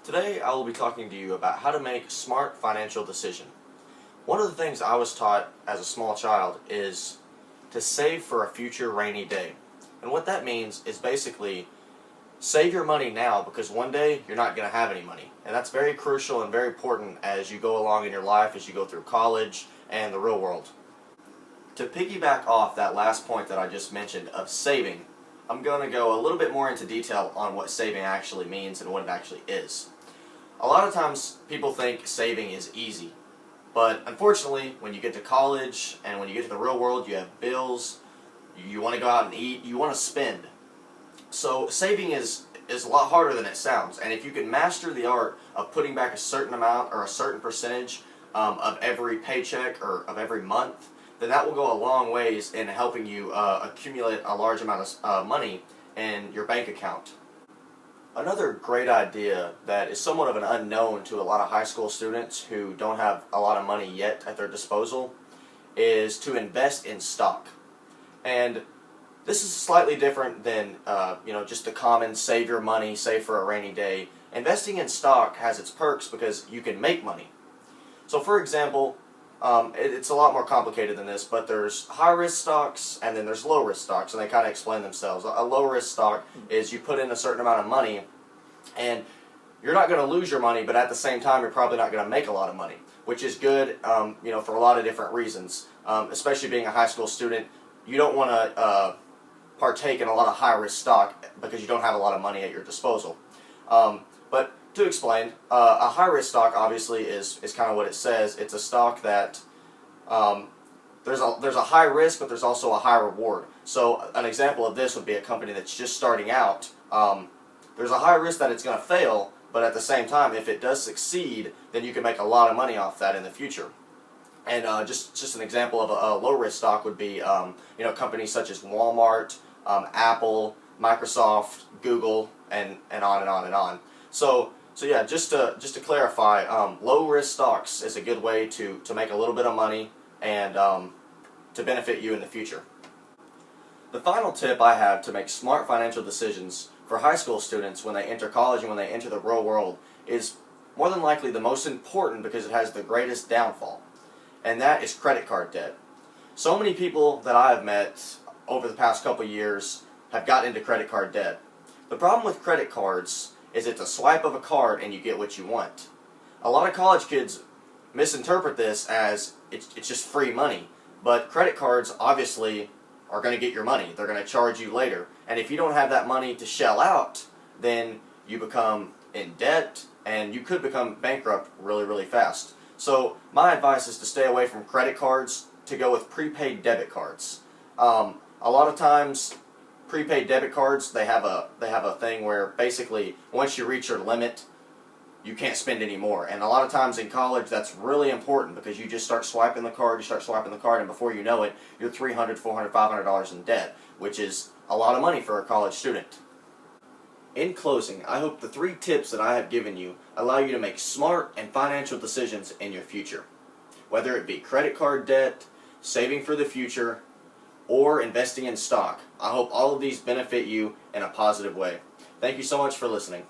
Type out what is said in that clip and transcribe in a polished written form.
Today I will be talking to you about how to make smart financial decisions. One of the things I was taught as a small child is to save for a future rainy day. And what that means is basically save your money now because one day you're not going to have any money. And that's very crucial and very important as you go along in your life, as you go through college and the real world. To piggyback off that last point that I just mentioned of saving, I'm going to go a little bit more into detail on what saving actually means and what it actually is. A lot of times people think saving is easy, but unfortunately when you get to college and when you get to the real world, you have bills, you want to go out and eat, you want to spend. So saving is a lot harder than it sounds, and if you can master the art of putting back a certain amount or a certain percentage of every paycheck or of every month, then that will go a long ways in helping you accumulate a large amount of money in your bank account. Another great idea that is somewhat of an unknown to a lot of high school students who don't have a lot of money yet at their disposal is to invest in stock. And this is slightly different than just the common save your money, save for a rainy day. Investing in stock has its perks because you can make money. So for example, it's a lot more complicated than this, but there's high-risk stocks and then there's low-risk stocks, and they kind of explain themselves. A low-risk stock is you put in a certain amount of money, and you're not going to lose your money, but at the same time, you're probably not going to make a lot of money, which is good, for a lot of different reasons. Especially being a high school student, you don't want to partake in a lot of high-risk stock because you don't have a lot of money at your disposal. But to explain, a high-risk stock obviously is kind of what it says. It's a stock that there's a high risk, but there's also a high reward. So an example of this would be a company that's just starting out. There's a high risk that it's going to fail, but at the same time, if it does succeed, then you can make a lot of money off that in the future. And just an example of a low-risk stock would be companies such as Walmart, Apple, Microsoft, Google, and on and on and on. So yeah, just to clarify, low-risk stocks is a good way to make a little bit of money and to benefit you in the future. The final tip I have to make smart financial decisions for high school students when they enter college and when they enter the real world is more than likely the most important because it has the greatest downfall, and that is credit card debt. So many people that I have met over the past couple years have got into credit card debt. The problem with credit cards is it's a swipe of a card and you get what you want. A lot of college kids misinterpret this as it's just free money, but credit cards obviously are going to get your money. They're going to charge you later, and if you don't have that money to shell out, then you become in debt and you could become bankrupt really, really fast. So my advice is to stay away from credit cards, to go with prepaid debit cards. A lot of times prepaid debit cards, they have a thing where basically once you reach your limit, you can't spend any more. And a lot of times in college, that's really important because you just start swiping the card, and before you know it, you're $300, $400, $500 in debt, which is a lot of money for a college student. In closing, I hope the 3 tips that I have given you allow you to make smart and financial decisions in your future. Whether it be credit card debt, saving for the future, or investing in stock. I hope all of these benefit you in a positive way. Thank you so much for listening.